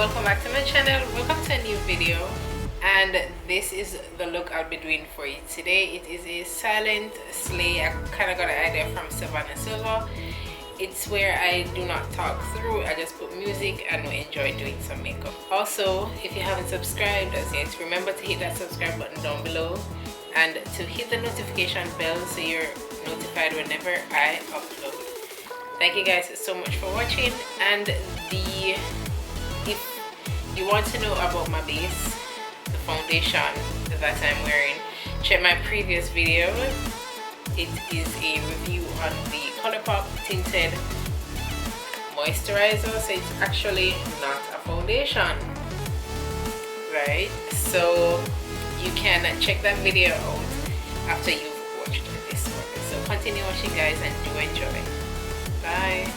welcome back to my channel. Welcome to a new video, and this is the look I'll be doing for you today. It is a silent slay. I kind of got an idea from Savannah Silver. It's where I do not talk through, I just put music and we enjoy doing some makeup. Also, if you haven't subscribed as yet, remember to hit that subscribe button down below and to hit the notification bell so you're notified whenever I upload. Thank you guys so much for watching, and if you want to know about my base, the foundation that I'm wearing, check my previous video. It is a review on the ColourPop tinted moisturizer, so it's actually not a foundation, right? So you can check that video out after you've watched this one. So continue watching guys and do enjoy. Bye.